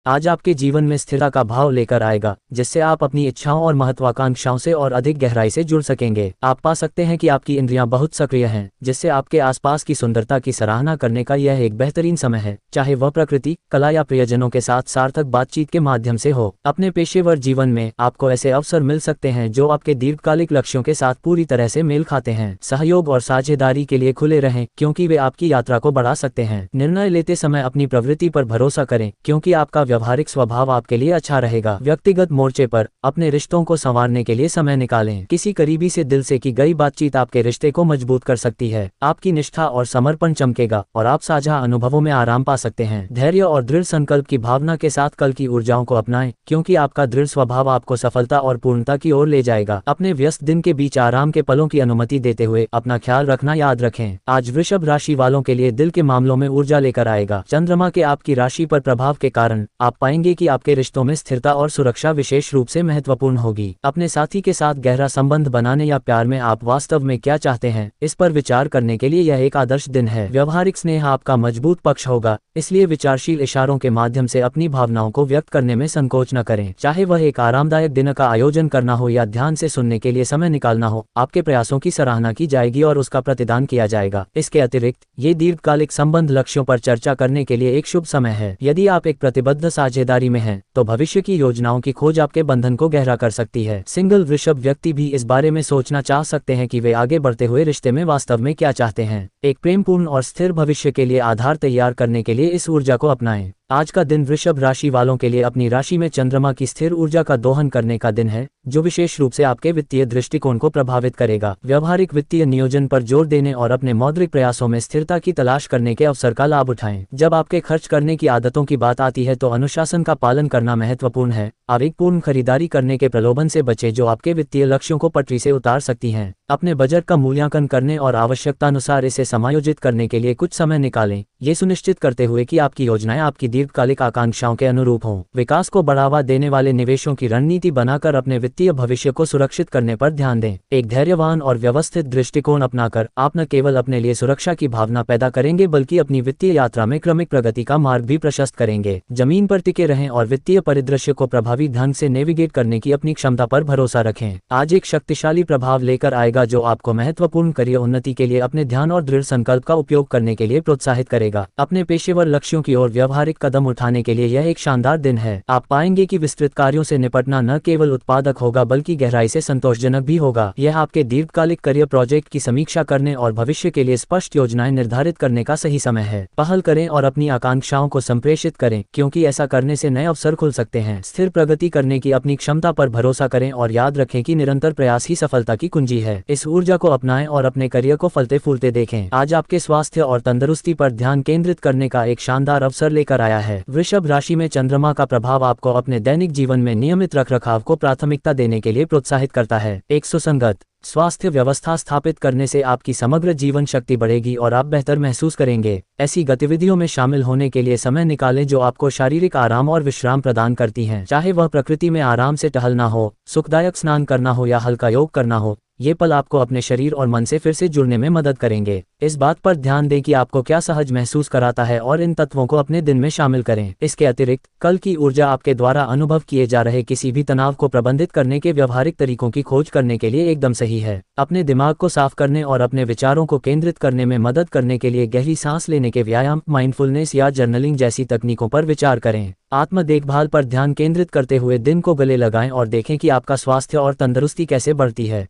आज आपके जीवन में स्थिरता का भाव लेकर आएगा, जिससे आप अपनी इच्छाओं और महत्वाकांक्षाओं से और अधिक गहराई से जुड़ सकेंगे। आप पा सकते हैं कि आपकी इंद्रियां बहुत सक्रिय हैं, जिससे आपके आसपास की सुंदरता की सराहना करने का यह एक बेहतरीन समय है, चाहे वह प्रकृति, कला या प्रियजनों के साथ सार्थक बातचीत के माध्यम से हो। अपने पेशेवर जीवन में आपको ऐसे अवसर मिल सकते हैं जो आपके दीर्घकालिक लक्ष्यों के साथ पूरी तरह से मेल खाते हैं। सहयोग और साझेदारी के लिए खुले रहें, क्योंकि वे आपकी यात्रा को बढ़ा सकते हैं। निर्णय लेते समय अपनी प्रवृत्ति पर भरोसा करें, क्योंकि आपका व्यवहारिक स्वभाव आपके लिए अच्छा रहेगा। व्यक्तिगत मोर्चे पर अपने रिश्तों को संवारने के लिए समय निकालें। किसी करीबी से दिल से की गई बातचीत आपके रिश्ते को मजबूत कर सकती है। आपकी निष्ठा और समर्पण चमकेगा और आप साझा अनुभवों में आराम पा सकते हैं। धैर्य और दृढ़ संकल्प की भावना के साथ कल की ऊर्जाओं को अपनाएं, क्योंकि आपका दृढ़ स्वभाव आपको सफलता और पूर्णता की ओर ले जाएगा। अपने व्यस्त दिन के बीच आराम के पलों की अनुमति देते हुए अपना ख्याल रखना याद रखें। आज वृषभ राशि वालों के लिए दिल के मामलों में ऊर्जा लेकर आएगा। चंद्रमा के आपकी राशि पर प्रभाव के कारण आप पाएंगे कि आपके रिश्तों में स्थिरता और सुरक्षा विशेष रूप से महत्वपूर्ण होगी। अपने साथी के साथ गहरा संबंध बनाने या प्यार में आप वास्तव में क्या चाहते हैं, इस पर विचार करने के लिए यह एक आदर्श दिन है। व्यवहारिक स्नेह आपका मजबूत पक्ष होगा, इसलिए विचारशील इशारों के माध्यम से अपनी भावनाओं को व्यक्त करने में संकोच न करें। चाहे वह एक आरामदायक दिन का आयोजन करना हो या ध्यान से सुनने के लिए समय निकालना हो, आपके प्रयासों की सराहना की जाएगी और उसका प्रतिदान किया जाएगा। इसके अतिरिक्त ये दीर्घकालिक संबंध लक्ष्यों पर चर्चा करने के लिए एक शुभ समय है। यदि आप एक प्रतिबद्ध साझेदारी में हैं, तो भविष्य की योजनाओं की खोज आपके बंधन को गहरा कर सकती है। सिंगल वृषभ व्यक्ति भी इस बारे में सोचना चाह सकते हैं कि वे आगे बढ़ते हुए रिश्ते में वास्तव में क्या चाहते हैं। एक प्रेमपूर्ण और स्थिर भविष्य के लिए आधार तैयार करने के लिए इस ऊर्जा को अपनाएं। आज का दिन वृषभ राशि वालों के लिए अपनी राशि में चंद्रमा की स्थिर ऊर्जा का दोहन करने का दिन है, जो विशेष रूप से आपके वित्तीय दृष्टिकोण को प्रभावित करेगा। व्यवहारिक वित्तीय नियोजन पर जोर देने और अपने मौद्रिक प्रयासों में स्थिरता की तलाश करने के अवसर का लाभ उठाएं। जब आपके खर्च करने की आदतों की बात आती है तो अनुशासन का पालन करना महत्वपूर्ण है। आवेगपूर्ण खरीदारी करने के प्रलोभन से बचें जो आपके वित्तीय लक्ष्यों को पटरी से उतार सकती हैं। अपने बजट का मूल्यांकन करने और आवश्यकतानुसार इसे समायोजित करने के लिए कुछ समय निकालें, ये सुनिश्चित करते हुए कि आपकी योजनाएं आपकी दीर्घकालिक आकांक्षाओं के अनुरूप हों। विकास को बढ़ावा देने वाले निवेशों की रणनीति बनाकर अपने वित्तीय भविष्य को सुरक्षित करने पर ध्यान दें। एक धैर्यवान और व्यवस्थित दृष्टिकोण अपनाकर आप न केवल अपने लिए सुरक्षा की भावना पैदा करेंगे, बल्कि अपनी वित्तीय यात्रा में क्रमिक प्रगति का मार्ग भी प्रशस्त करेंगे। जमीन पर टिके रहें और वित्तीय परिदृश्य को प्रभावी ढंग से नेविगेट करने की अपनी क्षमता पर भरोसा रखें। आज एक शक्तिशाली प्रभाव लेकर आएगा जो आपको महत्वपूर्ण करियर उन्नति के लिए अपने ध्यान और दृढ़ संकल्प का उपयोग करने के लिए प्रोत्साहित करेगा। अपने पेशेवर लक्ष्यों की ओर व्यवहारिक कदम उठाने के लिए यह एक शानदार दिन है। आप पाएंगे कि विस्तृत कार्यों से निपटना न केवल उत्पादक होगा बल्कि गहराई से संतोषजनक भी होगा। यह आपके दीर्घकालिक करियर प्रोजेक्ट की समीक्षा करने और भविष्य के लिए स्पष्ट योजनाएं निर्धारित करने का सही समय है। पहल करें और अपनी आकांक्षाओं को संप्रेषित करें, क्योंकि ऐसा करने से नए अवसर खुल सकते हैं। स्थिर प्रगति करने की अपनी क्षमता पर भरोसा करें और याद रखें कि निरंतर प्रयास ही सफलता की कुंजी है। इस ऊर्जा को अपनाएं और अपने करियर को फलते फूलते देखें। आज आपके स्वास्थ्य और तंदुरुस्ती पर ध्यान केंद्रित करने का एक शानदार अवसर लेकर आया है। वृषभ राशि में चंद्रमा का प्रभाव आपको अपने दैनिक जीवन में नियमित रखरखाव को प्राथमिकता देने के लिए प्रोत्साहित करता है। एक सुसंगत स्वास्थ्य व्यवस्था स्थापित करने से आपकी समग्र जीवन शक्ति बढ़ेगी और आप बेहतर महसूस करेंगे। ऐसी गतिविधियों में शामिल होने के लिए समय निकालें जो आपको शारीरिक आराम और विश्राम प्रदान करती हैं। चाहे वह प्रकृति में आराम से टहलना हो, सुखदायक स्नान करना हो या हल्का योग करना हो, ये पल आपको अपने शरीर और मन से फिर से जुड़ने में मदद करेंगे। इस बात पर ध्यान दें कि आपको क्या सहज महसूस कराता है और इन तत्वों को अपने दिन में शामिल करें। इसके अतिरिक्त कल की ऊर्जा आपके द्वारा अनुभव किए जा रहे किसी भी तनाव को प्रबंधित करने के व्यवहारिक तरीकों की खोज करने के लिए एकदम सही है। अपने दिमाग को साफ करने और अपने विचारों को केंद्रित करने में मदद करने के लिए गहरी सांस लेने के व्यायाम, माइंडफुलनेस या जर्नलिंग जैसी तकनीकों पर विचार करें। आत्म देखभाल पर ध्यान केंद्रित करते हुए दिन को गले लगाएं और देखें कि आपका स्वास्थ्य और तंदुरुस्ती कैसे बढ़ती है।